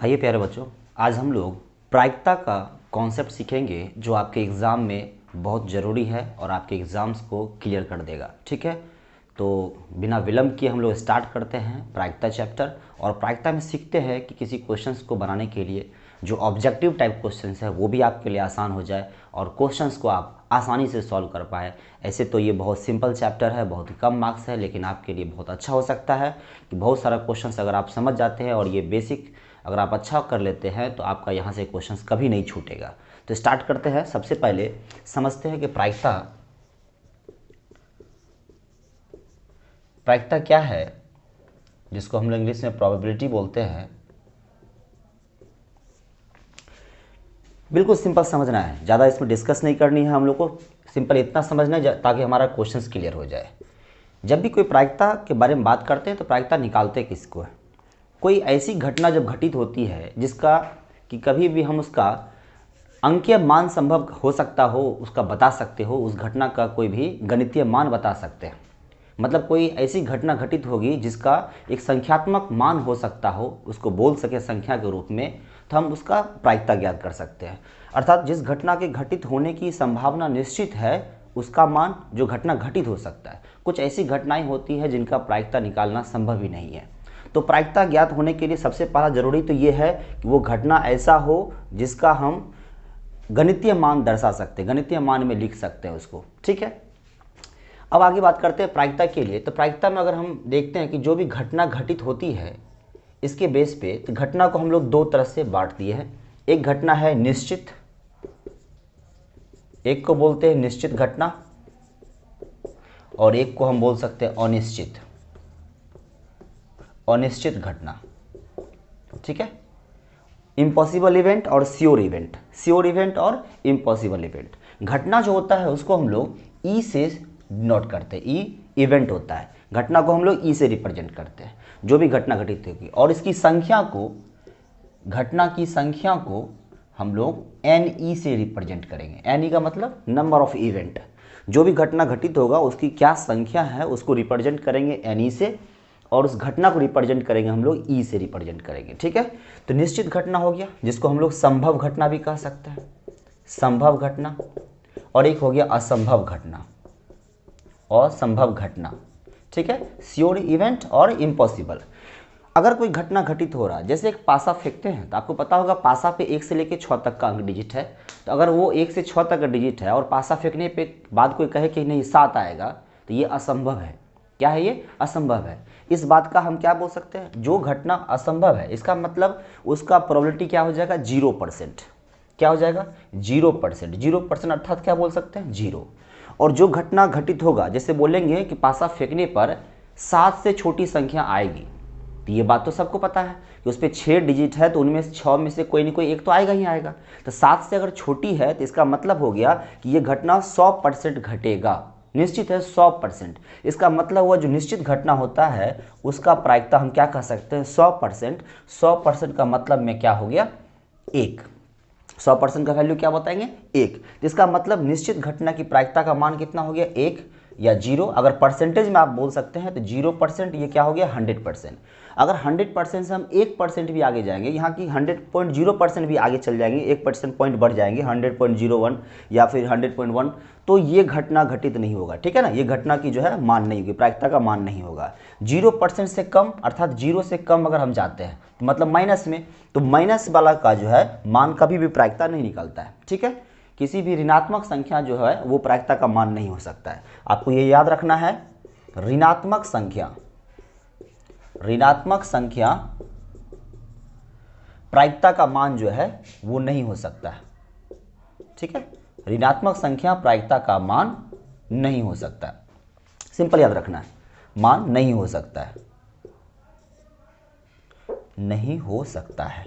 आइए प्यारे बच्चों, आज हम लोग प्रायिकता का कॉन्सेप्ट सीखेंगे जो आपके एग्ज़ाम में बहुत ज़रूरी है और आपके एग्ज़ाम्स को क्लियर कर देगा। ठीक है, तो बिना विलंब किए हम लोग स्टार्ट करते हैं प्रायिकता चैप्टर। और प्रायिकता में सीखते हैं कि किसी क्वेश्चंस को बनाने के लिए जो ऑब्जेक्टिव टाइप क्वेश्चंस है वो भी आपके लिए आसान हो जाए और क्वेश्चंस को आप आसानी से सॉल्व कर पाए। ऐसे तो ये बहुत सिंपल चैप्टर है, बहुत ही कम मार्क्स है, लेकिन आपके लिए बहुत अच्छा हो सकता है कि बहुत सारा क्वेश्चंस अगर आप समझ जाते हैं और ये बेसिक अगर आप अच्छा कर लेते हैं तो आपका यहाँ से क्वेश्चंस कभी नहीं छूटेगा। तो स्टार्ट करते हैं। सबसे पहले समझते हैं कि प्रायिकता प्रायिकता क्या है, जिसको हम लोग इंग्लिश में प्रोबेबिलिटी बोलते हैं। बिल्कुल सिंपल समझना है, ज़्यादा इसमें डिस्कस नहीं करनी है हम लोग को, सिंपल इतना समझना है ताकि हमारा क्वेश्चंस क्लियर हो जाए। जब भी कोई प्रायिकता के बारे में बात करते हैं तो प्रायिकता निकालते किसको है? कोई ऐसी घटना जब घटित होती है जिसका कि कभी भी हम उसका अंकीय मान संभव हो सकता हो, उसका बता सकते हो, उस घटना का कोई भी गणितीय मान बता सकते हैं। मतलब कोई ऐसी घटना घटित होगी जिसका एक संख्यात्मक मान हो सकता हो, उसको बोल सके संख्या के रूप में, तो हम उसका प्रायिकता ज्ञात कर सकते हैं। अर्थात जिस घटना के घटित होने की संभावना निश्चित है उसका मान जो घटना घटित हो सकता है। कुछ ऐसी घटनाएं होती है जिनका प्रायिकता निकालना संभव ही नहीं है। तो प्रायिकता ज्ञात होने के लिए सबसे पहला जरूरी तो ये है कि वो घटना ऐसा हो जिसका हम गणितीय मान दर्शा सकते हैं, गणितीय मान में लिख सकते हैं उसको। ठीक है, अब आगे बात करते हैं प्रायिकता के लिए। तो प्रायिकता में अगर हम देखते हैं कि जो भी घटना घटित होती है इसके बेस पे, तो घटना को हम लोग दो तरह से बांट दिए हैं। एक घटना है निश्चित, एक को बोलते हैं निश्चित घटना, और एक को हम बोल सकते हैं अनिश्चित अनिश्चित घटना। ठीक है, इम्पॉसिबल इवेंट और श्योर इवेंट, श्योर इवेंट और इम्पॉसिबल इवेंट। घटना जो होता है उसको हम लोग ई से नोट करते हैं, ई इवेंट होता है, घटना को हम लोग ई से रिप्रेजेंट करते हैं, जो भी घटना घटित होगी। और इसकी संख्या को, घटना की संख्या को हम लोग एन ई से रिप्रेजेंट करेंगे। एन ई का मतलब नंबर ऑफ इवेंट, जो भी घटना घटित होगा उसकी क्या संख्या है उसको रिप्रेजेंट करेंगे एन ई से, और उस घटना को रिप्रेजेंट करेंगे हम लोग ई से रिप्रेजेंट करेंगे। ठीक है, तो निश्चित घटना हो गया जिसको हम लोग संभव घटना भी कह सकते हैं, संभव घटना। और एक हो गया असंभव घटना, असंभव घटना। ठीक है, श्योर इवेंट और इम्पॉसिबल। अगर कोई घटना घटित हो रहा है, जैसे एक पासा फेंकते हैं तो आपको पता होगा पासा पे 1 से लेकर 6 तक का अंक डिजिट है। तो अगर वो 1 से 6 तक का डिजिट है और पासा फेंकने पे बाद कोई कहे कि नहीं 7 आएगा, तो ये असंभव है। क्या है ये? असंभव है। इस बात का हम क्या बोल सकते हैं? जो घटना असंभव है इसका मतलब उसका प्रोबेबिलिटी क्या हो जाएगा? 0%। क्या हो जाएगा? 0%। 0% अर्थात क्या बोल सकते हैं? 0। और जो घटना घटित होगा, जैसे बोलेंगे कि पासा फेंकने पर 7 से छोटी संख्या आएगी, तो ये बात तो सबको पता है कि उस पर 6 डिजिट है तो उनमें 6 में से कोई ना कोई एक तो आएगा ही आएगा। तो 7 से अगर छोटी है तो इसका मतलब हो गया कि ये घटना 100% घटेगा। निश्चित है 100%। इसका मतलब हुआ जो निश्चित घटना होता है उसका प्रायिकता हम क्या कह सकते हैं? 100%। 100% का मतलब में क्या हो गया? 1। 100% का वैल्यू क्या बताएंगे? 1। इसका मतलब निश्चित घटना की प्रायिकता का मान कितना हो गया? 1 या 0। अगर परसेंटेज में आप बोल सकते हैं तो 0%, ये क्या हो गया? 100%। अगर 100% से हम 1% भी आगे जाएंगे, यहाँ की 100.0% भी आगे चल जाएंगे, 1% पॉइंट बढ़ जाएंगे 100.01 या फिर 100.1, तो ये घटना घटित नहीं होगा। ठीक है ना, ये घटना की जो है मान नहीं होगी, प्रायिकता का मान नहीं होगा। 0% से कम अर्थात 0 से कम अगर हम जाते हैं तो मतलब माइनस में, तो माइनस वाला का जो है मान कभी भी प्रायिकता नहीं निकलता है। ठीक है, किसी भी ऋणात्मक संख्या जो है वो प्रायिकता का मान नहीं हो सकता है। आपको ये याद रखना है, ऋणात्मक संख्या, ऋणात्मक संख्या प्रायिकता का मान जो है वो नहीं हो सकता है। ठीक है, ऋणात्मक संख्या प्रायिकता का मान नहीं हो सकता। सिंपल याद रखना है, मान नहीं हो सकता है, नहीं हो सकता है।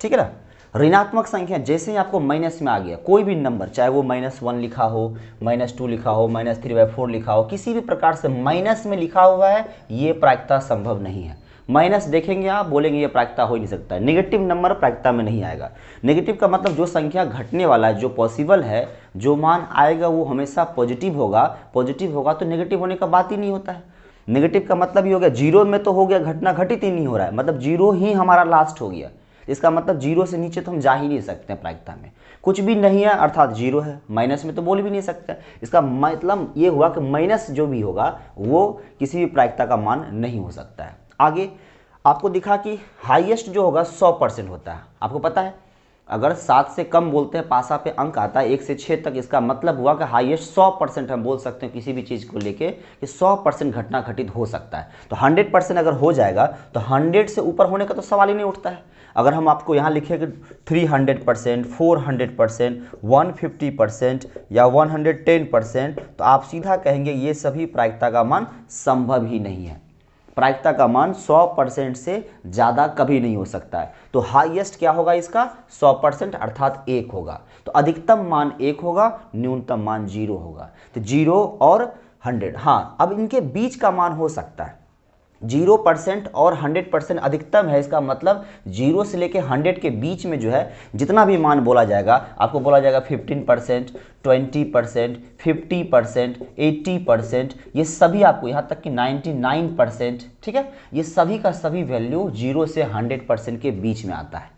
ठीक है ना, ऋणात्मक संख्या जैसे ही आपको माइनस में आ गया, कोई भी नंबर, चाहे वो -1 लिखा हो, -2 लिखा हो, -3/4 लिखा हो, किसी भी प्रकार से माइनस में लिखा हुआ है, ये प्रायिकता संभव नहीं है। माइनस देखेंगे आप बोलेंगे ये प्रायिकता हो ही नहीं सकता है। नेगेटिव नंबर प्रायिकता में नहीं आएगा। नेगेटिव का मतलब जो संख्या घटने वाला है, जो पॉसिबल है, जो मान आएगा वो हमेशा पॉजिटिव होगा। पॉजिटिव होगा तो नेगेटिव होने का बात ही नहीं होता है। नेगेटिव का मतलब ही हो गया जीरो में तो हो गया, घटना घटित ही नहीं हो रहा है, मतलब जीरो ही हमारा लास्ट हो गया। इसका मतलब जीरो से नीचे तो हम जा ही नहीं सकते हैं प्रायिकता में, कुछ भी नहीं है अर्थात जीरो है, माइनस में तो बोल भी नहीं सकते। इसका मतलब ये हुआ कि माइनस जो भी होगा वो किसी भी प्रायिकता का मान नहीं हो सकता है। आगे आपको दिखा कि हाईएस्ट जो होगा 100% होता है। आपको पता है अगर 7 से कम बोलते हैं पासा पे अंक आता है 1 से 6 तक, इसका मतलब हुआ कि हाईएस्ट 100% हम बोल सकते हैं किसी भी चीज़ को लेके कि 100% घटना घटित हो सकता है। तो 100% अगर हो जाएगा तो 100 से ऊपर होने का तो सवाल ही नहीं उठता है। अगर हम आपको यहाँ लिखें कि 300%, 400%, 150% या 110%, तो आप सीधा कहेंगे ये सभी प्रायिकता का मान संभव ही नहीं है। प्रायिकता का मान 100% से ज़्यादा कभी नहीं हो सकता है। तो हाईएस्ट क्या होगा इसका 100% अर्थात 1 होगा। तो अधिकतम मान 1 होगा, न्यूनतम मान 0 होगा। तो 0 और 100, हाँ अब इनके बीच का मान हो सकता है। 0% और 100% अधिकतम है, इसका मतलब 0 से लेके 100 के बीच में जो है जितना भी मान बोला जाएगा, आपको बोला जाएगा 15%, 20%, 50%, 80%, ये सभी आपको यहाँ तक कि 99%, ठीक है, ये सभी का सभी वैल्यू 0 से 100% के बीच में आता है।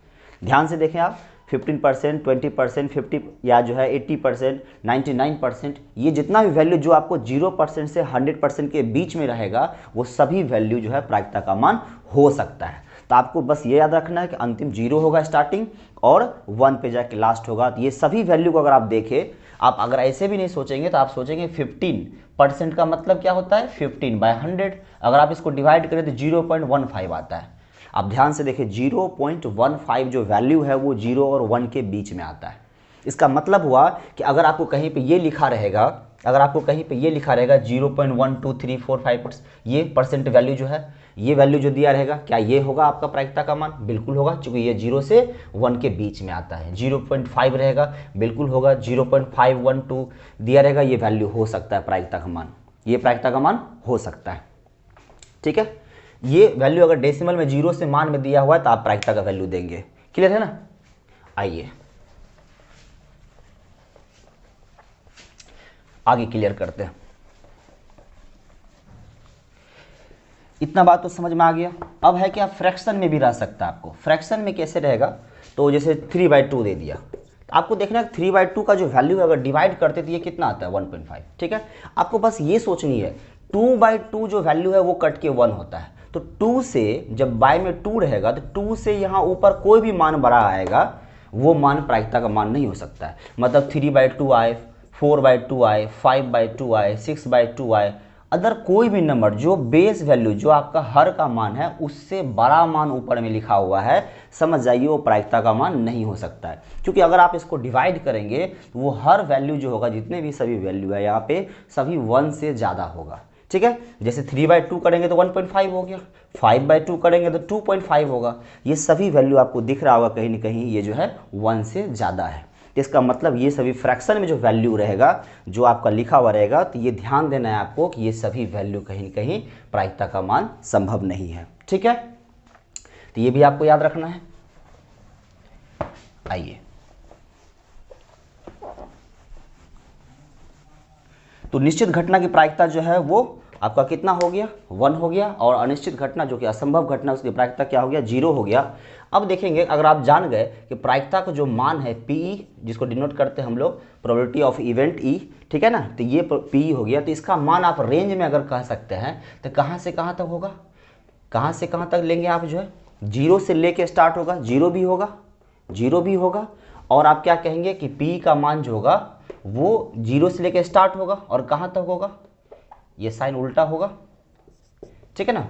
ध्यान से देखें आप, 15%, 20%, 50 या जो है 80%, 99%, ये जितना भी वैल्यू जो आपको 0% से 100% के बीच में रहेगा वो सभी वैल्यू जो है प्रायिकता का मान हो सकता है। तो आपको बस ये याद रखना है कि अंतिम 0 होगा स्टार्टिंग और 1 पे जाके लास्ट होगा। तो ये सभी वैल्यू को अगर आप देखें, आप अगर ऐसे भी नहीं सोचेंगे तो आप सोचेंगे 15% का मतलब क्या होता है 15/100, अगर आप इसको डिवाइड करें तो 0.15 आता है। आप ध्यान से देखिए 0.15 जो वैल्यू है वो 0 और 1 के बीच में आता है। इसका मतलब हुआ कि अगर आपको कहीं पे ये लिखा रहेगा, अगर आपको कहीं पे ये लिखा रहेगा 0.123456, ये परसेंट वैल्यू जो है, ये वैल्यू जो दिया रहेगा, क्या ये होगा आपका प्रायिकता का मान? बिल्कुल होगा, क्योंकि ये 0 से 1 के बीच में आता है। 0.5 रहेगा, बिल्कुल होगा। 0.512 दिया रहेगा, ये वैल्यू हो सकता है प्रायिकता का मान, ये प्रायिकता का मान हो सकता है। ठीक है, ये वैल्यू अगर डेसिमल में 0 से मान में दिया हुआ है तो आप प्रायिकता का वैल्यू देंगे। क्लियर है ना? आइए आगे क्लियर करते हैं। इतना बात तो समझ में आ गया। अब है कि आप फ्रैक्शन में भी रह सकता है। आपको फ्रैक्शन में कैसे रहेगा, तो जैसे 3/2 दे दिया, तो आपको देखना है 3/2 का जो वैल्यू अगर डिवाइड करते तो ये कितना आता है 1.5। ठीक है, आपको बस ये सोचनी है 2/2 जो वैल्यू है वो कट के 1 होता है। तो 2 से जब बाय में 2 रहेगा तो 2 से यहाँ ऊपर कोई भी मान बड़ा आएगा वो मान प्रायिकता का मान नहीं हो सकता है। मतलब 3/2 आए, 4/2 आए, 5/2 आए, 6/2 आए, अदर कोई भी नंबर जो बेस वैल्यू जो आपका हर का मान है उससे बड़ा मान ऊपर में लिखा हुआ है, समझ जाइए वो प्रायिकता का मान नहीं हो सकता है। क्योंकि अगर आप इसको डिवाइड करेंगे तो वो हर वैल्यू जो होगा, जितने भी सभी वैल्यू है यहाँ पे, सभी 1 से ज़्यादा होगा। ठीक है, जैसे 3/2 करेंगे तो 1.5 हो गया, 5/2 करेंगे तो 2.5 होगा। ये सभी वैल्यू आपको दिख रहा होगा कहीं ना कहीं ये जो है 1 से ज़्यादा है। इसका मतलब ये सभी फ्रैक्शन में जो वैल्यू रहेगा, जो आपका लिखा हुआ रहेगा, तो ये ध्यान देना है आपको कि ये सभी वैल्यू कहीं ना कहीं प्रायिकता का मान संभव नहीं है। ठीक है, तो ये भी आपको याद रखना है। आइए, तो निश्चित घटना की प्रायिकता जो है वो आपका कितना हो गया 1 हो गया, और अनिश्चित घटना जो कि असंभव घटना उसकी प्रायिकता क्या हो गया 0 हो गया। अब देखेंगे, अगर आप जान गए कि प्रायिकता का जो मान है PE, जिसको डिनोट करते हैं हम लोग प्रोबेबिलिटी ऑफ इवेंट E, ठीक है ना, तो ये PE हो गया। तो इसका मान आप रेंज में अगर कह सकते हैं तो कहाँ से कहाँ तक होगा, कहाँ से कहाँ तक लेंगे आप जो है, 0 से लेके स्टार्ट होगा, 0 भी होगा, 0 भी होगा, और आप क्या कहेंगे कि PE का मान जो होगा वो 0 से लेके स्टार्ट होगा और कहाँ तक होगा, ये साइन उल्टा होगा। ठीक है ना,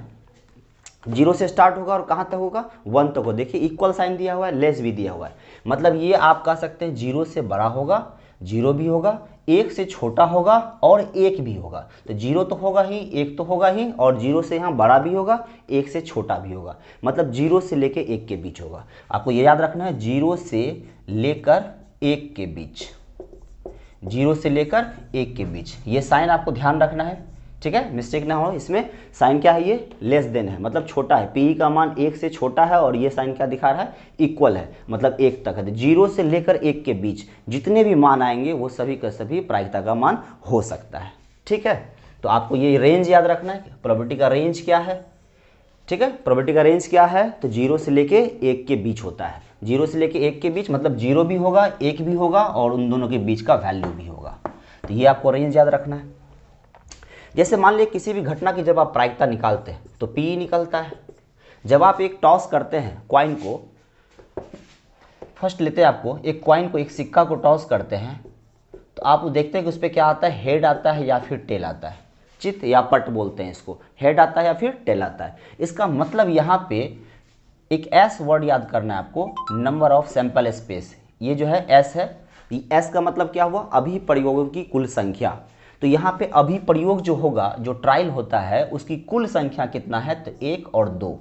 0 से स्टार्ट होगा और कहाँ तक होगा 1 तक हो। देखिए इक्वल साइन दिया हुआ है, लेस भी दिया हुआ है, मतलब ये आप कह सकते हैं 0 से बड़ा होगा, 0 भी होगा, 1 से छोटा होगा और 1 भी होगा। तो 0 तो होगा ही, 1 तो होगा ही, और 0 से यहाँ बड़ा भी होगा, 1 से छोटा भी होगा, मतलब 0 से लेकर 1 के बीच होगा। आपको ये याद रखना है 0 से लेकर 1 के बीच, 0 से लेकर 1 के बीच, ये साइन आपको ध्यान रखना है। ठीक है, मिस्टेक ना हो इसमें। साइन क्या है, ये लेस देन है, मतलब छोटा है। PE का मान 1 से छोटा है, और ये साइन क्या दिखा रहा है, इक्वल है, मतलब 1 तक है। तो 0 से लेकर 1 के बीच जितने भी मान आएंगे वो सभी का सभी प्रायिकता का मान हो सकता है। ठीक है, तो आपको ये रेंज याद रखना है, प्रोबेबिलिटी का रेंज क्या है, ठीक है। प्रोबेबिलिटी का रेंज क्या है, तो 0 से लेके 1 के बीच होता है। 0 से लेके 1 के बीच मतलब 0 भी होगा, 1 भी होगा और उन दोनों के बीच का वैल्यू भी होगा। तो ये आपको रेंज याद रखना है। जैसे मान लीजिए किसी भी घटना की जब आप प्रायिकता निकालते हैं तो पी निकलता है। जब आप एक टॉस करते हैं कॉइन को, फर्स्ट लेते हैं आपको एक कॉइन को, एक सिक्का को टॉस करते हैं, तो आप देखते हैं कि उस पर क्या आता है, हेड आता है या फिर टेल आता है। चित या पट बोलते हैं इसको, हेड आता है या फिर टेल आता है। इसका मतलब यहाँ पे एक एस वर्ड याद करना है आपको, नंबर ऑफ सैंपल स्पेस। ये जो है एस है, ये एस का मतलब क्या हुआ, अभी प्रयोगों की कुल संख्या। तो यहाँ पे अभी प्रयोग जो होगा, जो ट्रायल होता है, उसकी कुल संख्या कितना है, तो 1 और 2।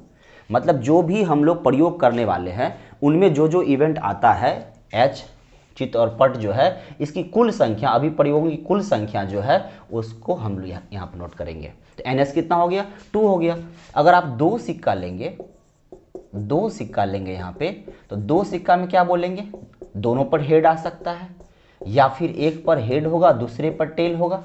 मतलब जो भी हम लोग प्रयोग करने वाले हैं उनमें जो जो इवेंट आता है, एच, चित और पट जो है, इसकी कुल संख्या, अभी प्रयोगों की कुल संख्या जो है उसको हम लोग यहाँ पर नोट करेंगे। तो एन एस कितना हो गया, 2 हो गया। अगर आप 2 सिक्का लेंगे, 2 सिक्का लेंगे यहाँ पे, तो 2 सिक्का में क्या बोलेंगे, दोनों पर हेड आ सकता है, या फिर एक पर हेड होगा दूसरे पर टेल होगा,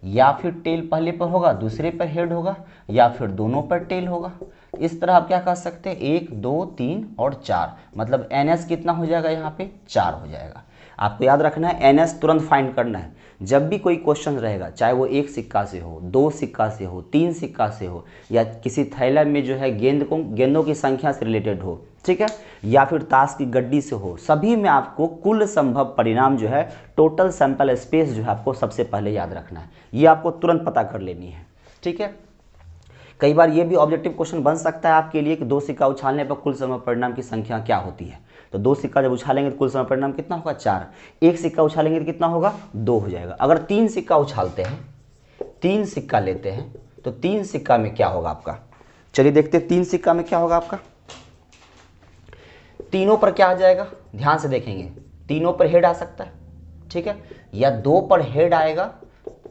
या फिर टेल पहले पर होगा दूसरे पर हेड होगा, या फिर दोनों पर टेल होगा। इस तरह आप क्या कर सकते हैं, 1 2 3 और 4, मतलब एन एस कितना हो जाएगा, यहाँ पे 4 हो जाएगा। आपको याद रखना है, एन एस तुरंत फाइंड करना है। जब भी कोई क्वेश्चन रहेगा, चाहे वो 1 सिक्का से हो, 2 सिक्का से हो, 3 सिक्का से हो, या किसी थैला में जो है गेंदों की संख्या से रिलेटेड हो, ठीक है, या फिर ताश की गड्डी से हो, सभी में आपको कुल संभव परिणाम जो है, टोटल सैंपल स्पेस जो है, आपको सबसे पहले याद रखना है। ये आपको तुरंत पता कर लेनी है, ठीक है। कई बार ये भी ऑब्जेक्टिव क्वेश्चन बन सकता है आपके लिए कि 2 सिक्का उछालने पर कुल संभव परिणाम की संख्या क्या होती है। तो 2 सिक्का जब उछालेंगे तो कुल संभव परिणाम कितना होगा, 4। 1 सिक्का उछालेंगे तो कितना होगा, 2 हो जाएगा। अगर 3 सिक्का उछालते हैं, 3 सिक्का लेते हैं, तो 3 सिक्का में क्या होगा आपका, चलिए देखते हैं 3 सिक्का में क्या होगा आपका। तीनों पर क्या आ जाएगा, ध्यान से देखेंगे, तीनों पर हेड आ सकता है, ठीक है, या 2 पर हेड आएगा,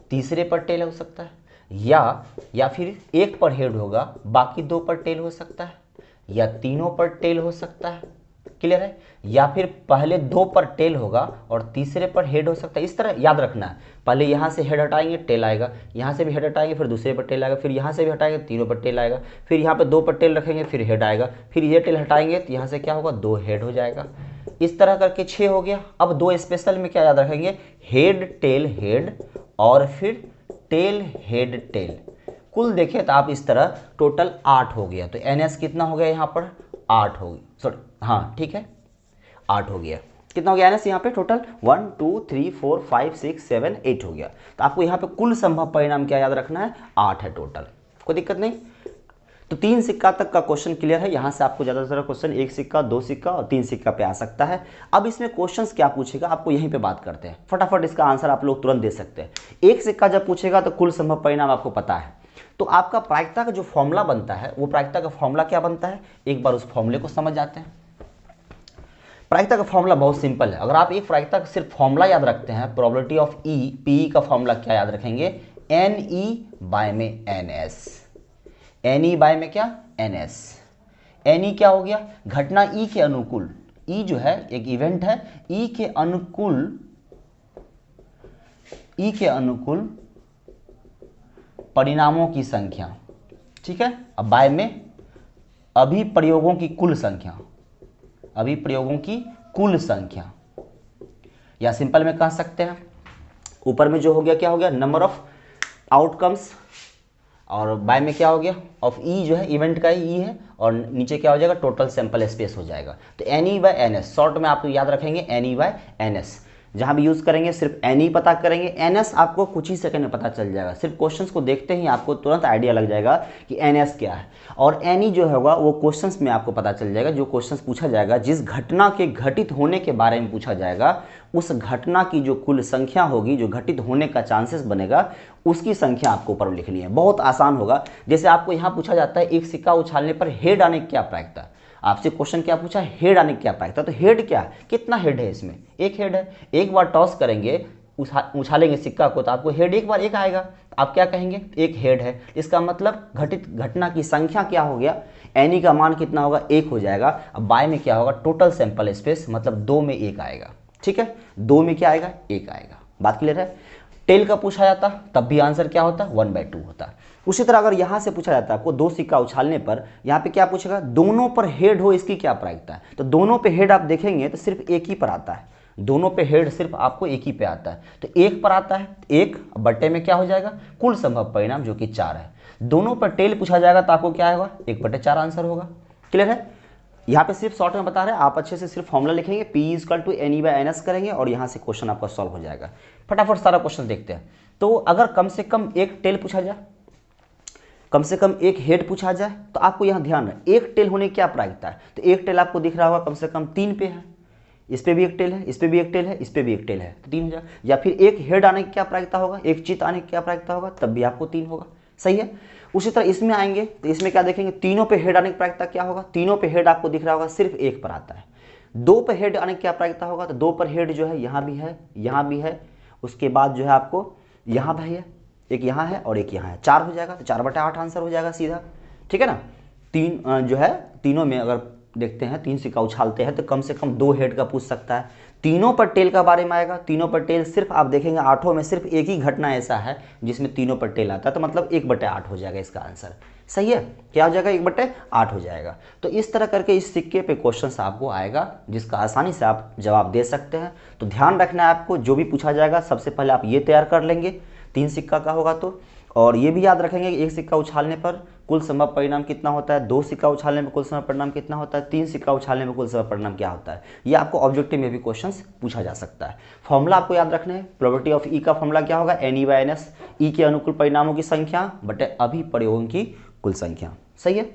तीसरे पर टेल हो सकता है, या फिर 1 पर हेड होगा, बाकी 2 पर टेल हो सकता है, या तीनों पर टेल हो सकता है। क्लियर है, या फिर पहले 2 पर टेल होगा और तीसरे पर हेड हो सकता है। इस तरह याद रखना है, पहले यहाँ से हेड हटाएंगे टेल आएगा, यहाँ से भी हेड हटाएंगे फिर दूसरे पर टेल आएगा, फिर यहाँ से भी हटाएंगे तीनों पर टेल आएगा, फिर यहाँ पे 2 पर टेल रखेंगे फिर हेड आएगा, फिर ये टेल हटाएंगे तो यहाँ से क्या होगा, 2 हेड हो जाएगा। इस तरह करके 6 हो गया। अब 2 स्पेशल में क्या याद रखेंगे, हेड टेल हेड और फिर टेल हेड टेल। कुल देखें तो आप इस तरह टोटल 8 हो गया। तो एन एस कितना हो गया यहाँ पर, 8 हो गया, सॉरी हाँ ठीक है 8 हो गया। कितना हो गया एन एस यहाँ पे टोटल, 1 2 3 4 5 6 7 8 हो गया। तो आपको यहाँ पे कुल संभव परिणाम क्या याद रखना है, 8 है टोटल, कोई दिक्कत नहीं। तो 3 सिक्का तक का क्वेश्चन क्लियर है। यहाँ से आपको ज़्यादा से ज़्यादा क्वेश्चन 1 सिक्का 2 सिक्का और 3 सिक्का पे आ सकता है। अब इसमें क्वेश्चंस क्या पूछेगा आपको यहीं पे बात करते हैं, फटाफट इसका आंसर आप लोग तुरंत दे सकते हैं। 1 सिक्का जब पूछेगा तो कुल संभव परिणाम आपको पता है, तो आपका प्रायिकता का जो फॉर्मूला बनता है, वो प्रायिकता का फॉर्मूला क्या बनता है, एक बार उस फॉर्मूले को समझ जाते हैं। प्रायिकता का फॉर्मूला बहुत सिंपल है। अगर आप एक प्रायिकता का सिर्फ फॉर्मूला याद रखते हैं, प्रोबेबिलिटी ऑफ ई, पी का फॉर्मूला क्या याद रखेंगे, एन ई बाय में N S, N E by में क्या, एन एस। एन ई क्या हो गया, घटना ई के अनुकूल, ई जो है एक इवेंट है, ई के अनुकूल परिणामों की संख्या, ठीक है। अब बाय में अभी प्रयोगों की कुल संख्या, अभी प्रयोगों की कुल संख्या, या सिंपल में कह सकते हैं ऊपर में जो हो गया क्या हो गया, नंबर ऑफ आउटकम्स, और बाय में क्या हो गया, ऑफ ई जो है इवेंट का ई है, और नीचे क्या हो जाएगा, टोटल सैंपल स्पेस हो जाएगा। तो N E by N S, short में आपको याद रखेंगे N E by N S. जहां भी यूज करेंगे सिर्फ एन ई पता करेंगे, एन एस आपको कुछ ही सेकंड में पता चल जाएगा। सिर्फ क्वेश्चंस को देखते ही आपको तुरंत आइडिया लग जाएगा कि एन एस क्या है, और एन ई जो होगा वो क्वेश्चंस में आपको पता चल जाएगा। जो क्वेश्चंस पूछा जाएगा, जिस घटना के घटित होने के बारे में पूछा जाएगा, उस घटना की जो कुल संख्या होगी, जो घटित होने का चांसेस बनेगा, उसकी संख्या आपको ऊपर लिखनी है। बहुत आसान होगा। जैसे आपको यहाँ पूछा जाता है एक सिक्का उछालने पर हेड आने की क्या प्रायिकता, आपसे क्वेश्चन क्या पूछा, हेड आने की क्या प्रायिकता। तो हेड क्या है, कितना हेड है इसमें, एक हेड है। एक बार टॉस करेंगे, उछालेंगे सिक्का को, तो आपको हेड एक बार एक आएगा, आप क्या कहेंगे, एक हेड है। इसका मतलब घटित घटना की संख्या क्या हो गया, एनी का मान कितना होगा, 1 हो जाएगा। अब बाय में क्या होगा, टोटल सैंपल स्पेस, मतलब 2 में 1 आएगा, ठीक है। 2 में क्या आएगा, 1 आएगा। बात क्लियर है। टेल का पूछा जाता तब भी आंसर क्या होता, 1/2 होता। उसी तरह अगर यहाँ से पूछा जाता आपको दो सिक्का उछालने पर, यहाँ पे क्या पूछेगा, दोनों पर हेड हो इसकी क्या प्रायिकता है। तो दोनों पे हेड आप देखेंगे तो सिर्फ एक ही पर आता है, दोनों पे हेड सिर्फ आपको एक ही पे आता है। तो एक पर आता है, एक बट्टे में क्या हो जाएगा, कुल संभव परिणाम जो कि 4 है। दोनों पर टेल पूछा जाएगा तो आपको क्या होगा, 1/4 आंसर होगा। क्लियर है। यहाँ पे सिर्फ शॉर्ट में बता रहे हैं, आप अच्छे से सिर्फ फॉर्मूला लिखेंगे, P = NE/NS करेंगे और यहाँ से क्वेश्चन आपका सॉल्व हो जाएगा। फटाफट सारा क्वेश्चन देखते हैं। तो अगर कम से कम एक टेल पूछा जाए, कम से कम एक हेड पूछा जाए, तो आपको यहाँ ध्यान है एक टेल होने की क्या प्रायिकता है। तो एक टेल आपको दिख रहा होगा कम से कम 3 पे है, इस पे भी एक टेल है, इस पे भी एक टेल है, इस पे भी एक टेल है, तो 3 हो जाएगा। या फिर एक हेड आने की क्या प्रायिकता होगा, एक चित आने की क्या प्रायिकता होगा, तब भी आपको 3 होगा। सही है। उसी तरह इसमें आएंगे तो इसमें क्या देखेंगे, तीनों पे हेड आने की प्रायिकता क्या होगा, तीनों पे हेड आपको दिख रहा होगा सिर्फ एक पर आता है। 2 पे हेड आने की क्या प्रायिकता होगा, तो 2 पर हेड जो है यहाँ भी है, यहाँ भी है, उसके बाद जो है आपको यहाँ भी है, एक यहाँ है और एक यहाँ है, 4 हो जाएगा। तो 4/8 आंसर हो जाएगा सीधा। ठीक है ना। 3 जो है तीनों में अगर देखते हैं 3 सिक्का उछालते हैं तो कम से कम 2 हेड का पूछ सकता है। तीनों पर टेल का बारे में आएगा, तीनों पर टेल सिर्फ आप देखेंगे 8 में सिर्फ एक ही घटना ऐसा है जिसमें तीनों पर टेल आता है, तो मतलब 1/8 हो जाएगा इसका आंसर। सही है। क्या हो जाएगा, 1/8 हो जाएगा। तो इस तरह करके इस सिक्के पे क्वेश्चन आपको आएगा जिसका आसानी से आप जवाब दे सकते हैं। तो ध्यान रखना है आपको, जो भी पूछा जाएगा सबसे पहले आप ये तैयार कर लेंगे 3 सिक्का का होगा तो, और ये भी याद रखेंगे कि एक सिक्का उछालने पर कुल संभव परिणाम कितना होता है, 2 सिक्का उछालने में कुल संभव परिणाम कितना होता है, 3 सिक्का उछालने में कुल संभव परिणाम क्या होता है। ये आपको ऑब्जेक्टिव में भी क्वेश्चंस पूछा जा सकता है। फॉर्मूला आपको याद रखना है, प्रोबेबिलिटी ऑफ ई का फॉर्मूला क्या होगा, NE/NS, ई के अनुकूल परिणामों की संख्या बटे अभी प्रयोगों की कुल संख्या। सही है।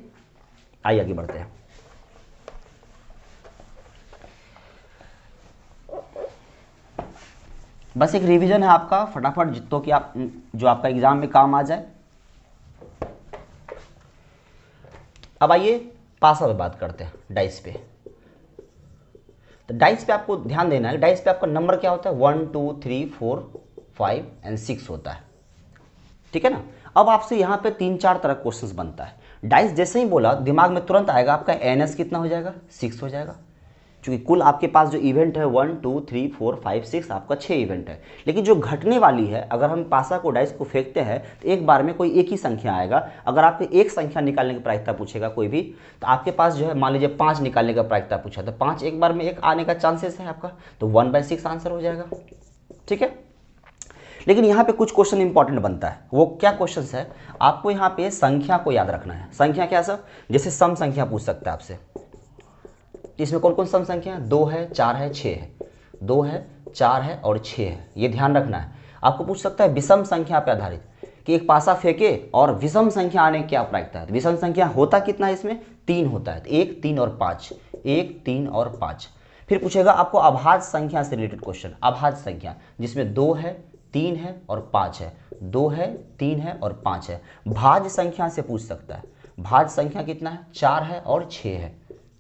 आइए आगे बढ़ते हैं। बस एक रिवीजन है आपका, फटाफट तो कि आप जो आपका एग्जाम में काम आ जाए। अब आइए पासा पे बात करते हैं, डाइस पे। तो डाइस पे आपको ध्यान देना है, डाइस पे आपका नंबर क्या होता है, 1 2 3 4 5 एंड 6 होता है। ठीक है ना। अब आपसे यहाँ पे 3-4 तरह क्वेश्चंस बनता है। डाइस जैसे ही बोला दिमाग में तुरंत आएगा आपका NS कितना हो जाएगा, 6 हो जाएगा, क्योंकि कुल आपके पास जो इवेंट है 1 2 3 4 5 6 आपका 6 इवेंट है। लेकिन जो घटने वाली है, अगर हम पासा को डाइस को फेंकते हैं तो एक बार में कोई एक ही संख्या आएगा। अगर आपको एक संख्या निकालने की प्रायिकता पूछेगा कोई भी, तो आपके पास जो है मान लीजिए 5 निकालने का प्रायिकता पूछा, तो 5 एक बार में एक आने का चांसेस है आपका, तो 1/6 आंसर हो जाएगा। ठीक है। लेकिन यहाँ पे कुछ क्वेश्चन इंपॉर्टेंट बनता है। वो क्या क्वेश्चन है, आपको यहाँ पे संख्या को याद रखना है। संख्या क्या सर, जैसे सम संख्या पूछ सकता है आपसे, इसमें कौन कौन सम संख्या है, 2 है, 4 है, 6 है, 2 है, 4 है और 6 है, ये ध्यान रखना है। आपको पूछ सकता है विषम संख्या पर आधारित कि एक पासा फेंके और विषम संख्या आने की क्या प्रायिकता है। विषम संख्या होता कितना है, इसमें 3 होता है, तो 1 3 और 5, 1 3 और 5। फिर पूछेगा आपको अभाज्य संख्या से रिलेटेड क्वेश्चन, अभाज्य संख्या जिसमें 2 है, 3 है और 5 है, 2 है, 3 है और 5 है। भाज्य संख्या से पूछ सकता है, भाज्य संख्या कितना है, 4 है और 6 है,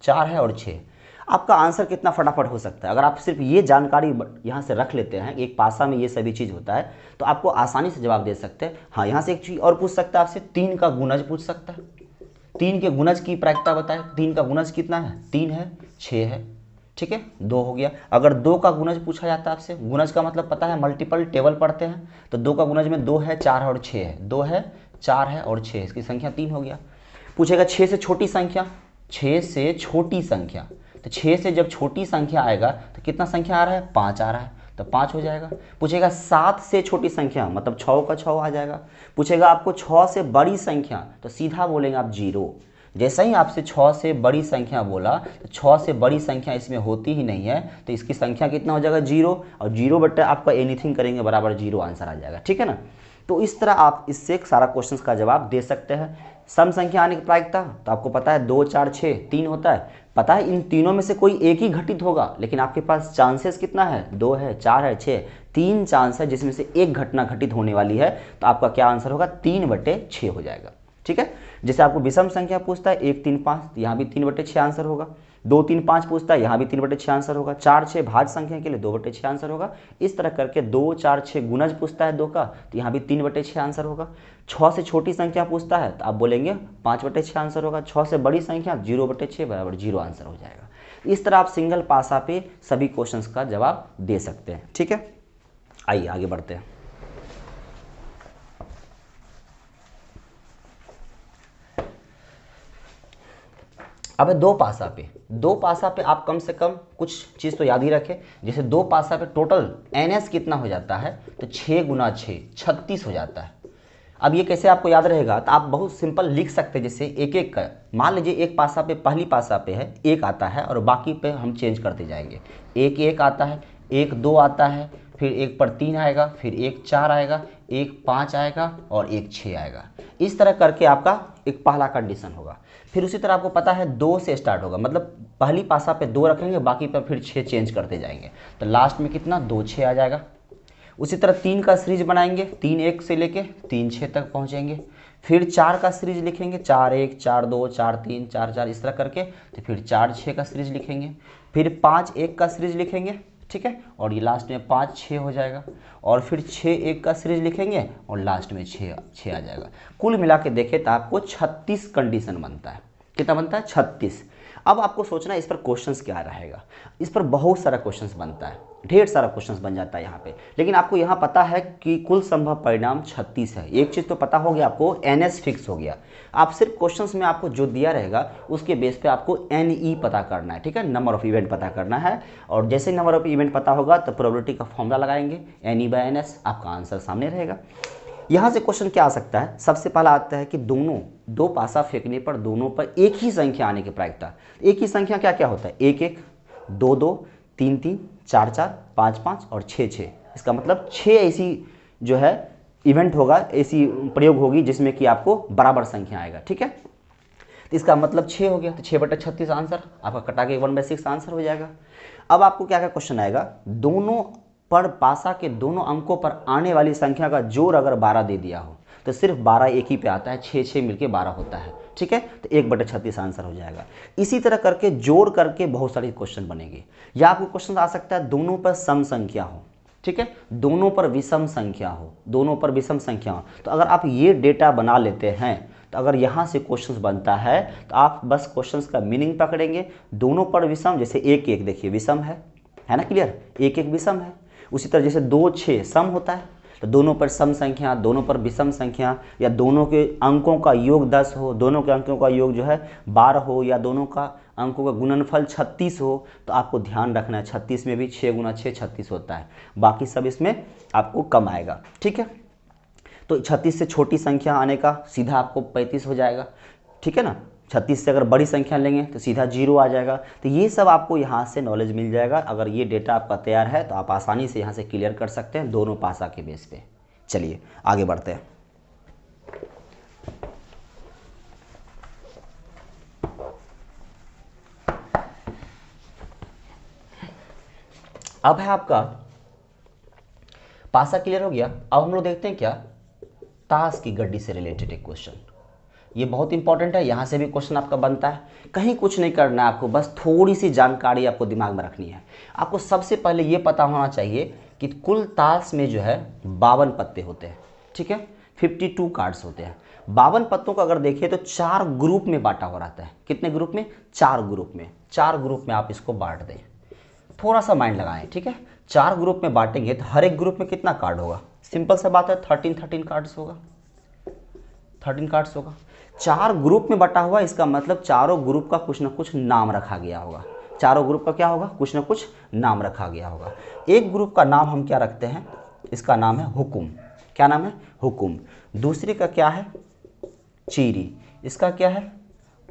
4 है और 6। आपका आंसर कितना फटाफट हो सकता है। अगर आप सिर्फ ये जानकारी यहाँ से रख लेते हैं, एक पासा में ये सभी चीज़ होता है, तो आपको आसानी से जवाब दे सकते हैं। हाँ, यहाँ से एक चीज़ और पूछ सकता है आपसे, 3 का गुणज पूछ सकता है, 3 के गुणज की प्रायिकता बताए, 3 का गुणज कितना है, 3 है, 6 है। ठीक है, 2 हो गया। अगर 2 का गुणज पूछा जाता है आपसे, गुणज का मतलब पता है, मल्टीपल टेबल पढ़ते हैं, तो 2 का गुणज में 2 है, 4 है और 6 है, 2 है, 4 है और 6, इसकी संख्या 3 हो गया। पूछेगा 6 से छोटी संख्या, 6 से छोटी संख्या, तो 6 से जब छोटी संख्या आएगा तो कितना संख्या आ रहा है, 5 आ रहा है, तो 5 हो जाएगा। पूछेगा 7 से छोटी संख्या, मतलब 6 का 6 आ जाएगा। पूछेगा आपको 6 से बड़ी संख्या, तो सीधा बोलेंगे आप 0। जैसे ही आपसे 6 से बड़ी संख्या बोला, तो 6 से बड़ी संख्या इसमें होती ही नहीं है, तो इसकी संख्या कितना हो जाएगा, 0, और 0 बट्टा आपका एनीथिंग करेंगे बराबर 0 आंसर आ जाएगा। ठीक है ना। तो इस तरह आप इससे सारा क्वेश्चन का जवाब दे सकते हैं। सम संख्या आने की प्रायिकता, तो आपको पता है 2 4 6 3 होता है, पता है इन तीनों में से कोई एक ही घटित होगा, लेकिन आपके पास चांसेस कितना है, 2 है, 4 है, 6, 3 चांस है जिसमें से एक घटना घटित होने वाली है, तो आपका क्या आंसर होगा, 3/6 हो जाएगा। ठीक है। जैसे आपको विषम संख्या पूछता है 1 3 5, यहाँ भी 3/6 आंसर होगा। 2 3 5 पूछता है, यहाँ भी 3/6 आंसर होगा। 4 6 भाज्य संख्या के लिए 2/6 आंसर होगा। इस तरह करके 2 4 6 गुणज पूछता है 2 का, तो यहाँ भी 3/6 आंसर होगा। 6 से छोटी संख्या पूछता है तो आप बोलेंगे 5/6 आंसर होगा। 6 से बड़ी संख्या 0/6 बराबर 0 आंसर हो जाएगा। इस तरह आप सिंगल पासा पे सभी क्वेश्चंस का जवाब दे सकते हैं। ठीक है, आइए आगे बढ़ते हैं। अब दो पासा पे आप कम से कम कुछ चीज़ तो याद ही रखें। जैसे दो पासा पे टोटल NS कितना हो जाता है, तो 6 गुना 6 36 हो जाता है। अब ये कैसे आपको याद रहेगा, तो आप बहुत सिंपल लिख सकते हैं। जैसे एक एक का मान लीजिए, एक पासा पे पहली पासा पे है 1 आता है और बाकी पे हम चेंज करते जाएंगे। 1 1 आता है, 1 2 आता है, फिर 1 पर 3 आएगा, फिर 1 4 आएगा, 1 5 आएगा और 1 6 आएगा। इस तरह करके आपका एक पहला कंडीशन होगा। फिर उसी तरह आपको पता है 2 से स्टार्ट होगा, मतलब पहली पासा पे 2 रखेंगे, बाकी पे फिर 6 चेंज करते जाएंगे, तो लास्ट में कितना 2 6 आ जाएगा। उसी तरह 3 का सीरीज बनाएंगे, 3 1 से लेके 3 6 तक पहुंचेंगे। फिर 4 का सीरीज लिखेंगे, 4 1 4 2 4 3 4 4 इस तरह करके, तो फिर 4 6 का सीरीज लिखेंगे। फिर 5 1 का सीरीज लिखेंगे, ठीक है, और ये लास्ट में 5 6 हो जाएगा। और फिर 6 1 का सीरीज लिखेंगे और लास्ट में 6 6 आ जाएगा। कुल मिला के देखें तो आपको 36 कंडीशन बनता है। कितना बनता है? 36। अब आपको सोचना है इस पर क्वेश्चंस क्या रहेगा। इस पर बहुत सारा क्वेश्चंस बनता है, ढेर सारा क्वेश्चंस बन जाता है यहाँ पे। लेकिन आपको यहाँ पता है कि कुल संभव परिणाम 36 है। एक चीज़ तो पता हो गया आपको, NS फिक्स हो गया। आप सिर्फ क्वेश्चंस में आपको जो दिया रहेगा उसके बेस पे आपको NE पता करना है, ठीक है, नंबर ऑफ इवेंट पता करना है। और जैसे नंबर ऑफ इवेंट पता होगा तो प्रोबेबिलिटी का फॉर्मूला लगाएंगे, NE/NS, आपका आंसर सामने रहेगा। यहाँ से क्वेश्चन क्या आ सकता है? सबसे पहला आता है कि दो पासा फेंकने पर दोनों पर एक ही संख्या आने की प्रायिकता। एक ही संख्या क्या क्या होता है? 1 1 2 2 3 3 4 4 5 5 और 6 6। इसका मतलब 6 ऐसी जो है इवेंट होगा, ऐसी प्रयोग होगी जिसमें कि आपको बराबर संख्या आएगा, ठीक है। तो इसका मतलब 6 हो गया, तो 6/36 आंसर आपका कटा के 1/6 आंसर हो जाएगा। अब आपको क्या क्या क्वेश्चन आएगा? दोनों पर पासा के दोनों अंकों पर आने वाली संख्या का जोड़ अगर 12 दे दिया हो तो सिर्फ 12 एक ही पे आता है, 6 6 मिलके 12 होता है, ठीक है, तो 1/36 आंसर हो जाएगा। इसी तरह करके जोड़ करके बहुत सारे क्वेश्चन बनेंगे। या आपको क्वेश्चन आ सकता है दोनों पर सम संख्या हो, ठीक है, दोनों पर विषम संख्या हो, दोनों पर विषम संख्या हो। तो अगर आप ये डेटा बना लेते हैं तो अगर यहाँ से क्वेश्चंस बनता है तो आप बस क्वेश्चंस का मीनिंग पकड़ेंगे। दोनों पर विषम, जैसे 1 1 देखिए विषम है ना, क्लियर, 1 1 विषम है। उसी तरह जैसे 2 6 सम होता है, तो दोनों पर सम संख्या, दोनों पर विषम संख्या, या दोनों के अंकों का योग 10 हो, दोनों के अंकों का योग जो है 12 हो, या दोनों का अंकों का गुणनफल 36 हो, तो आपको ध्यान रखना है 36 में भी 6 गुना 6 36 होता है। बाकी सब इसमें आपको कम आएगा, ठीक है। तो 36 से छोटी संख्या आने का सीधा आपको 35 हो जाएगा, ठीक है ना। 36 से अगर बड़ी संख्या लेंगे तो सीधा 0 आ जाएगा। तो ये सब आपको यहाँ से नॉलेज मिल जाएगा। अगर ये डेटा आपका तैयार है तो आप आसानी से यहाँ से क्लियर कर सकते हैं दोनों पासा के बेस पे। चलिए आगे बढ़ते हैं। अब है आपका पासा क्लियर हो गया। अब हम लोग देखते हैं क्या, ताश की गड्डी से रिलेटेड एक क्वेश्चन। ये बहुत इंपॉर्टेंट है, यहाँ से भी क्वेश्चन आपका बनता है। कहीं कुछ नहीं करना है आपको, बस थोड़ी सी जानकारी आपको दिमाग में रखनी है। आपको सबसे पहले ये पता होना चाहिए कि कुल ताश में जो है 52 पत्ते होते हैं, ठीक है, 52 कार्ड्स होते हैं। 52 पत्तों को अगर देखें तो 4 ग्रुप में बांटा हुआ रहता है। कितने ग्रुप में? 4 ग्रुप में। 4 ग्रुप में आप इसको बांट दें, थोड़ा सा माइंड लगाएं, ठीक है। 4 ग्रुप में बांटेंगे तो हर एक ग्रुप में कितना कार्ड होगा? सिंपल सा बात है, 13 कार्ड्स होगा, 13 कार्ड्स होगा। 4 ग्रुप में बटा हुआ, इसका मतलब चारों ग्रुप का कुछ ना कुछ नाम रखा गया होगा। चारों ग्रुप का क्या होगा? कुछ ना कुछ नाम रखा गया होगा। एक ग्रुप का नाम हम क्या रखते हैं? इसका नाम है हुकुम। क्या नाम है? हुकुम। दूसरे का क्या है? चीरी। इसका क्या है?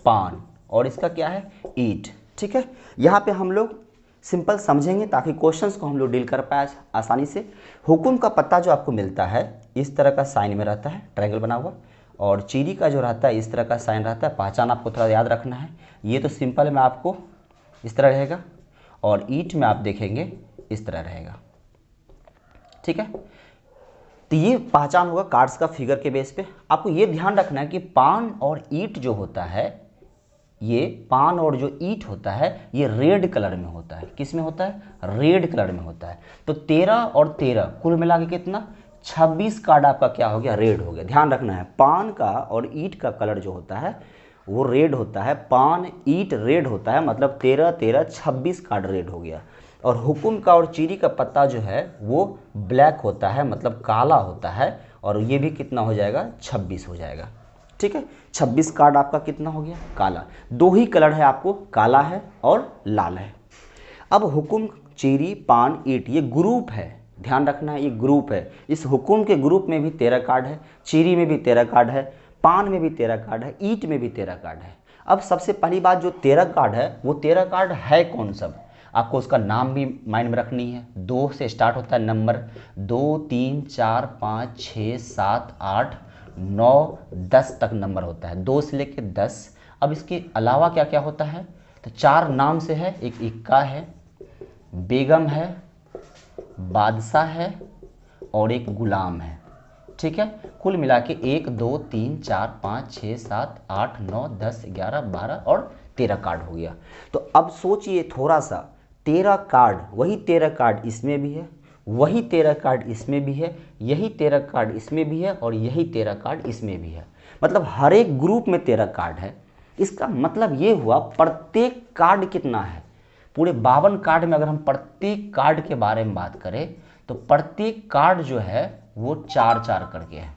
पान। और इसका क्या है? ईट, ठीक है। यहाँ पे हम लोग सिंपल समझेंगे ताकि क्वेश्चंस को हम लोग डील कर पाए आसानी से। हुकुम का पत्ता जो आपको मिलता है इस तरह का साइन में रहता है, ट्रायंगल बना हुआ, और चीरी का जो रहता है इस तरह का साइन रहता है। पहचान आपको थोड़ा याद रखना है। ये तो सिंपल में आपको इस तरह रहेगा, और ईट में आप देखेंगे इस तरह रहेगा, ठीक है। तो ये पहचान होगा कार्ड्स का फिगर के बेस पे। आपको ये ध्यान रखना है कि पान और ईट जो होता है, ये पान और जो ईट होता है ये रेड कलर में होता है। किस में होता है? रेड कलर में होता है। तो 13 और 13 कुल मिला के कितना? 26 कार्ड आपका क्या हो गया? रेड हो गया। ध्यान रखना है, पान का और ईट का कलर जो होता है वो रेड होता है। पान ईट रेड होता है, मतलब 13 13 26 कार्ड रेड हो गया। और हुकुम का और चीरी का पत्ता जो है वो ब्लैक होता है, मतलब काला होता है, और ये भी कितना हो जाएगा? 26 हो जाएगा, ठीक है। 26 कार्ड आपका कितना हो गया, काला। दो ही कलर है आपको, काला है और लाल है। अब हुकुम, चीरी, पान, ईंट, ये ग्रुप है, ध्यान रखना है, ये ग्रुप है। इस हुकुम के ग्रुप में भी 13 कार्ड है, चीरी में भी 13 कार्ड है, पान में भी 13 कार्ड है, ईंट में भी 13 कार्ड है। अब सबसे पहली बात, जो 13 कार्ड है वो 13 कार्ड है कौन सब, आपको उसका नाम भी माइंड में रखनी है। 2 से स्टार्ट होता है नंबर, 2 3 4 5 6 7 8 9 10 तक नंबर होता है, 2 से लेके 10। अब इसके अलावा क्या क्या होता है, तो 4 नाम से है, एक इक्का है, बेगम है, बादशाह है और एक गुलाम है, ठीक है। कुल मिला के 1 2 3 4 5 6 7 8 9 10 11 12 और 13 कार्ड हो गया। तो अब सोचिए थोड़ा सा, 13 कार्ड, वही 13 कार्ड इसमें भी है, वही 13 कार्ड इसमें भी है, यही 13 कार्ड इसमें भी है और यही 13 कार्ड इसमें भी है। मतलब हर एक ग्रुप में 13 कार्ड है। इसका मतलब ये हुआ प्रत्येक कार्ड कितना है, पूरे 52 कार्ड में अगर हम प्रत्येक कार्ड के बारे में बात करें तो प्रत्येक कार्ड जो है वो 4 4 करके है।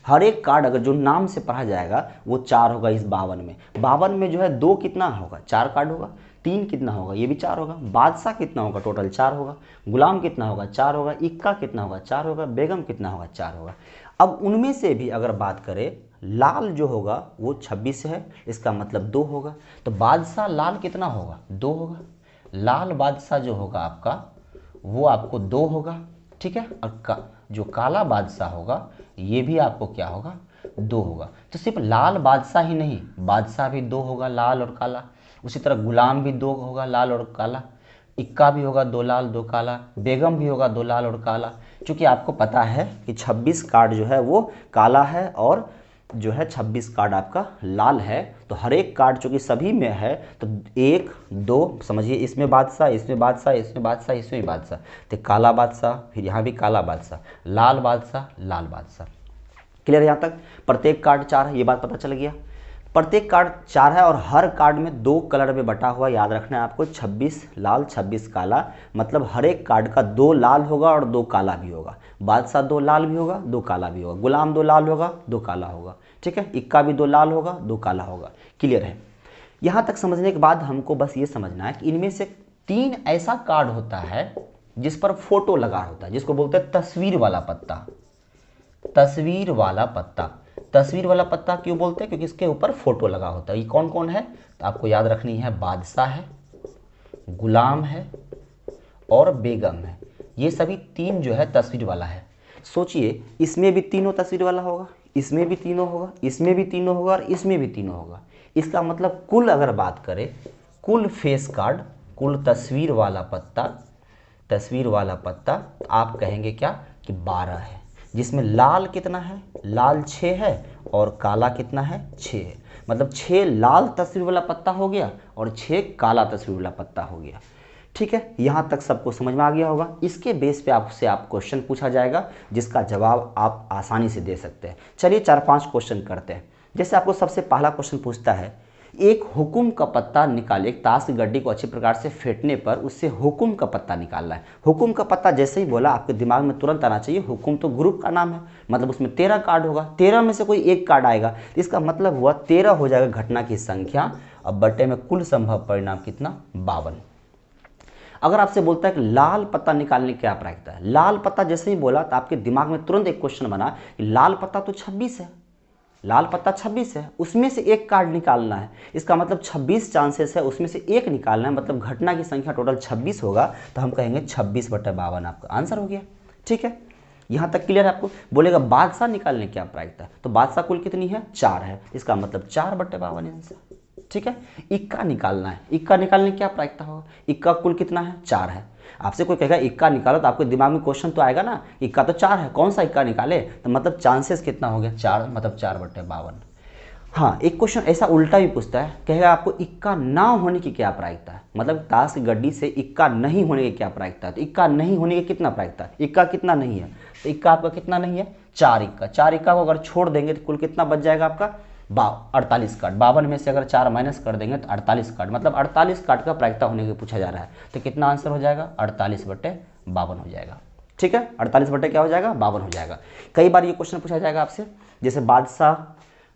हर एक कार्ड अगर जो नाम से पढ़ा जाएगा वो 4 होगा। इस 52 में, 52 में जो है 2 कितना होगा, 4 कार्ड होगा, 3 कितना होगा, ये भी 4 होगा, बादशाह कितना होगा, टोटल 4 होगा, गुलाम कितना होगा, 4 होगा, इक्का कितना होगा, 4 होगा, बेगम कितना होगा, 4 होगा। अब उनमें से भी अगर बात करें, लाल जो होगा वो 26 है, इसका मतलब 2 होगा। तो बादशाह लाल कितना होगा, 2 होगा। लाल बादशाह जो होगा आपका वो आपको 2 होगा, ठीक है। और जो काला बादशाह होगा ये भी आपको क्या होगा, 2 होगा। तो सिर्फ लाल बादशाह ही नहीं, बादशाह भी 2 होगा, लाल और काला। उसी तरह गुलाम भी 2 होगा, लाल और काला। इक्का भी होगा, 2 लाल 2 काला। बेगम भी होगा, 2 लाल और काला। क्योंकि आपको पता है कि 26 कार्ड जो है वो काला है और जो है 26 कार्ड आपका लाल है। तो हर एक कार्ड चूँकि सभी में है तो 1 2 समझिए, इसमें बादशाह, इसमें बादशाह, इसमें बादशाह, इसमें भी बादशाह, तो काला बादशाह, फिर यहाँ भी काला बादशाह, लाल बादशाह, लाल बादशाह। क्लियर यहाँ तक? प्रत्येक कार्ड 4 है, ये बात पता चल गया। प्रत्येक कार्ड 4 है और हर कार्ड में 2 कलर में बटा हुआ, याद रखना है आपको, 26 लाल 26 काला। मतलब हर एक कार्ड का 2 लाल होगा और 2 काला भी होगा। बादशाह 2 लाल भी होगा, 2 काला भी होगा। गुलाम 2 लाल होगा, 2 काला होगा, ठीक है। इक्का भी 2 लाल होगा, 2 काला होगा। क्लियर है? यहाँ तक समझने के बाद हमको बस ये समझना है कि इनमें से 3 ऐसा कार्ड होता है जिस पर फोटो लगा होता है, जिसको बोलते हैं तस्वीर वाला पत्ता। तस्वीर वाला पत्ता, तस्वीर वाला पत्ता क्यों बोलते हैं? क्योंकि इसके ऊपर फोटो लगा होता है। ये कौन कौन है तो आपको याद रखनी है, बादशाह है, गुलाम है और बेगम है। ये सभी 3 जो है तस्वीर वाला है। सोचिए, इसमें भी तीनों तस्वीर वाला होगा, इसमें भी तीनों होगा, इसमें भी तीनों होगा और इसमें भी तीनों होगा। इसका मतलब कुल अगर बात करें, कुल फेस कार्ड, कुल तस्वीर वाला पत्ता, तस्वीर वाला पत्ता, तो आप कहेंगे क्या कि 12 है। जिसमें लाल कितना है, लाल 6 है और काला कितना है, 6 है। मतलब 6 लाल तस्वीर वाला पत्ता हो गया और 6 काला तस्वीर वाला पत्ता हो गया। ठीक है, यहाँ तक सबको समझ में आ गया होगा। इसके बेस पे आपसे क्वेश्चन पूछा जाएगा जिसका जवाब आप आसानी से दे सकते हैं। चलिए 4-5 क्वेश्चन करते हैं। जैसे आपको सबसे पहला क्वेश्चन पूछता है, एक हुकुम का पत्ता निकाले। एक ताश की गड्डी को अच्छी प्रकार से फेंटने पर उससे हुकुम का पत्ता निकालना है। हुकुम का पत्ता जैसे ही बोला आपके दिमाग में तुरंत आना चाहिए, हुकुम तो ग्रुप का नाम है, मतलब उसमें 13 कार्ड होगा, 13 में से कोई एक कार्ड आएगा। इसका मतलब हुआ 13 हो जाएगा घटना की संख्या। अब बट्टे में कुल संभव परिणाम कितना, 52। अगर आपसे बोलता है कि लाल पत्ता निकालने की क्या प्रायिकता है, लाल पत्ता जैसे ही बोला तो आपके दिमाग में तुरंत एक क्वेश्चन बना कि लाल पत्ता तो 26 है, लाल पत्ता 26 है, उसमें से एक कार्ड निकालना है। इसका मतलब 26 चांसेस है, उसमें से एक निकालना है, मतलब घटना की संख्या टोटल 26 होगा। तो हम कहेंगे 26/52 आपका आंसर हो गया। ठीक है, यहाँ तक क्लियर है आपको? बोलेगा बादशाह निकालने की क्या प्रायिकता है, तो बादशाह कुल कितनी है, 4 है, इसका मतलब 4/52 आंसर। ठीक है, इक्का निकालना है, इक्का निकालने की क्या प्रायिकता होगा, इक्का कुल कितना है, 4 है। आपसे कोई कहेगा इक्का निकालो तो आपके दिमाग में क्वेश्चन तो आएगा ना, इक्का तो 4 है, कौन सा इक्का निकाले, तो मतलब चांसेस कितना हो गया, 4, मतलब 4/52। हाँ, एक क्वेश्चन ऐसा उल्टा भी पूछता है, कहेगा आपको इक्का ना होने की क्या प्रायिकता है, मतलब ताश की गड्डी से इक्का नहीं होने की क्या प्रायिकता है। तो इक्का नहीं होने की कितना प्रायिकता है, इक्का कितना नहीं है, तो इक्का आपका कितना नहीं है, 4 इक्का। 4 इक्का को अगर छोड़ देंगे तो कुल कितना बच जाएगा आपका, 48 कार्ड। 52 में से अगर 4 माइनस कर देंगे तो 48 कार्ड, मतलब 48 कार्ड का प्रायिकता होने के पूछा जा रहा है। तो कितना आंसर हो जाएगा, 48/52 हो जाएगा। ठीक है, 48 बटे क्या हो जाएगा, 52 हो जाएगा। कई बार ये क्वेश्चन पूछा जाएगा आपसे, जैसे बादशाह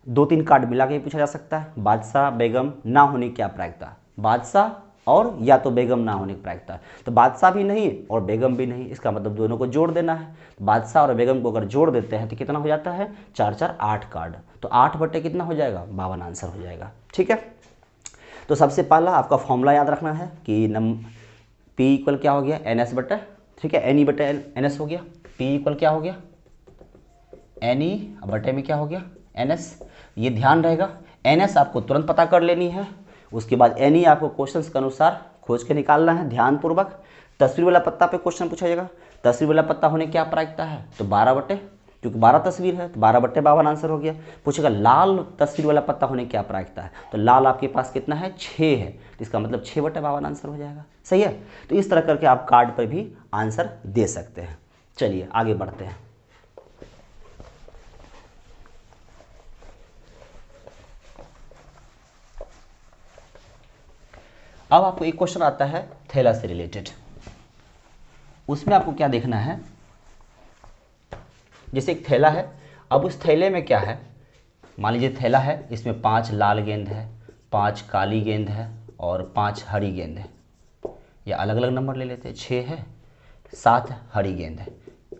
2-3 कार्ड मिला के पूछा जा सकता है। बादशाह बेगम ना होने की क्या प्रायिकता, बादशाह और या तो बेगम ना होने की प्रायिकता। तो बादशाह भी नहीं और बेगम भी नहीं, इसका मतलब दोनों को जोड़ देना है। बादशाह और बेगम को अगर जोड़ देते हैं तो कितना हो जाता है, 4-4 8 कार्ड, तो 8 बटे कितना हो जाएगा, 52 आंसर हो जाएगा। ठीक है, तो सबसे पहला आपका फॉर्मूला याद रखना है कि पी इक्वल क्या हो गया, एन एस बटे, ठीक है, एन ई बटे एन एस हो गया। पी इक्वल क्या हो गया, एन ई बटे में क्या हो गया, एन एस। ये ध्यान रहेगा, एन एस आपको तुरंत पता कर लेनी है, उसके बाद एन ई आपको क्वेश्चंस के अनुसार खोज के निकालना है ध्यानपूर्वक। तस्वीर वाला पत्ता पे क्वेश्चन पूछा जाएगा, तस्वीर वाला पत्ता होने क्या प्रायिकता है, तो 12 बटे, क्योंकि 12 तस्वीर है तो 12 बटे 52 आंसर हो गया। पूछेगा लाल तस्वीर वाला पत्ता होने क्या प्रायिकता है, तो लाल आपके पास कितना है, 6 है, तो इसका मतलब 6 बटे 52 आंसर हो जाएगा। सही है, तो इस तरह करके आप कार्ड पर भी आंसर दे सकते हैं। चलिए आगे बढ़ते हैं। अब आपको एक क्वेश्चन आता है थैला से रिलेटेड, उसमें आपको क्या देखना है, जैसे एक थैला है, अब उस थैले में क्या है, मान लीजिए थैला है, इसमें 5 लाल गेंद है, 5 काली गेंद है और 5 हरी गेंद है, या अलग अलग नंबर ले लेते हैं, 6 है, 7 हरी गेंद है,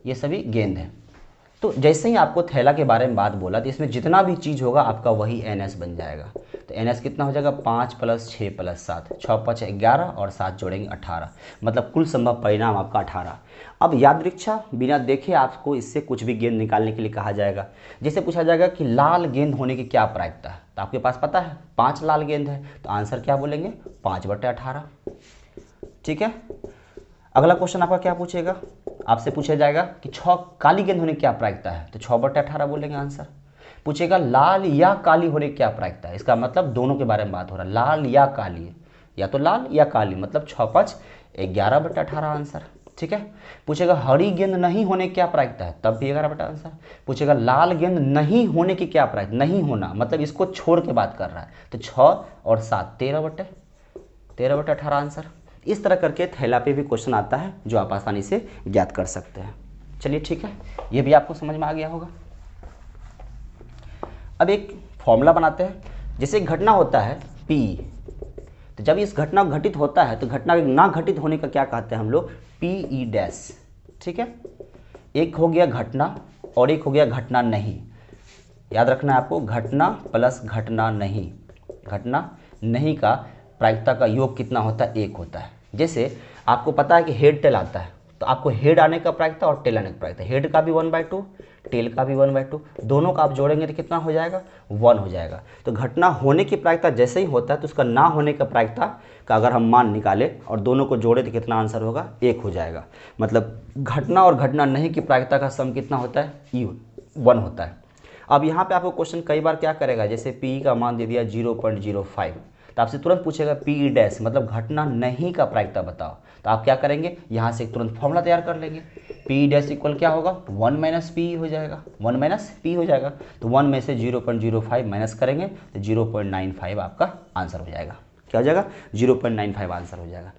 ये सभी गेंद है। तो जैसे ही आपको थैला के बारे में बात बोला तो इसमें जितना भी चीज़ होगा आपका वही एन एस बन जाएगा। तो एन एस कितना हो जाएगा, 5 + 6 + 7, 6 × 5 = 11 और 7 जोड़ेंगे 18, मतलब कुल संभव परिणाम आपका 18। अब यादृच्छा बिना देखे आपको इससे कुछ भी गेंद निकालने के लिए कहा जाएगा। जैसे पूछा जाएगा कि लाल गेंद होने की क्या प्रायिकता है, तो आपके पास पता है 5 लाल गेंद है, तो आंसर क्या बोलेंगे, 5 बटे 18। ठीक है, अगला क्वेश्चन आपका क्या पूछेगा, आपसे पूछा जाएगा कि 6 काली गेंद होने की क्या प्रायिकता है, तो 6 बटे 18 बोलेंगे आंसर। पूछेगा लाल या काली होने की क्या प्रायिकता है, इसका मतलब दोनों के बारे में बात हो रहा है, लाल या काली, या तो लाल या काली, मतलब 6 × 5 = 11 बटे 18 आंसर। ठीक है, पूछेगा हरी गेंद नहीं होने की क्या प्रायिकता है, तब भी 11 बटे आंसर। पूछेगा लाल गेंद नहीं होने की क्या प्रायिकता, नहीं होना मतलब इसको छोड़ के बात कर रहा है, तो 6 और 7 13 बटे 18 आंसर। इस तरह करके थैला पे भी क्वेश्चन आता है जो आप आसानी से ज्ञात कर सकते हैं। चलिए ठीक है, ये भी आपको समझ में आ गया होगा। अब एक फॉर्मूला बनाते हैं, जैसे एक घटना होता है P, तो जब इस घटना घटित होता है तो घटना ना घटित होने का क्या कहते हैं हम लोग, PE'। ठीक है, एक हो गया घटना और एक हो गया घटना नहीं। याद रखना है आपको, घटना प्लस घटना नहीं, घटना नहीं का प्रायिकता का योग कितना होता है, 1 होता है। जैसे आपको पता है कि हेड टेल आता है, तो आपको हेड आने का प्रायिकता और टेल आने का प्रायिकता, हेड का भी 1/2 टेल का भी 1/2, दोनों का आप जोड़ेंगे तो कितना हो जाएगा, 1 हो जाएगा। तो घटना होने की प्रायिकता जैसे ही होता है तो उसका ना होने का प्रायिकता का अगर हम मान निकालें और दोनों को जोड़े तो कितना आंसर होगा, 1 हो जाएगा। मतलब घटना और घटना नहीं की प्रायिकता का सम कितना होता है, 1 होता है। अब यहाँ पे आपको क्वेश्चन कई बार क्या करेगा, जैसे पी का मान दे दिया 0.05, तो आपसे तुरंत पूछेगा PE' मतलब घटना नहीं का प्रायिकता बताओ, तो आप क्या करेंगे, यहाँ से तुरंत फॉर्मूला तैयार कर लेंगे। PE' इक्वल क्या होगा, 1 - PE हो जाएगा, 1 - PE हो जाएगा। तो 1 में से 0.05 माइनस करेंगे तो 0.95 आपका आंसर हो जाएगा। क्या हो जाएगा, 0.95 आंसर हो जाएगा।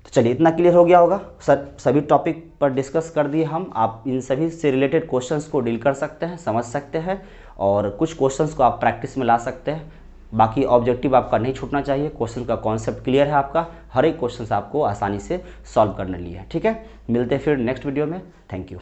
तो चलिए इतना क्लियर हो गया होगा सर, सभी टॉपिक पर डिस्कस कर दिए हम। आप इन सभी से रिलेटेड क्वेश्चंस को डील कर सकते हैं, समझ सकते हैं, और कुछ क्वेश्चंस को आप प्रैक्टिस में ला सकते हैं। बाकी ऑब्जेक्टिव आपका नहीं छूटना चाहिए, क्वेश्चन का कॉन्सेप्ट क्लियर है आपका, हर एक क्वेश्चन आपको आसानी से सॉल्व करने लिए है। ठीक है, मिलते हैं फिर नेक्स्ट वीडियो में, थैंक यू।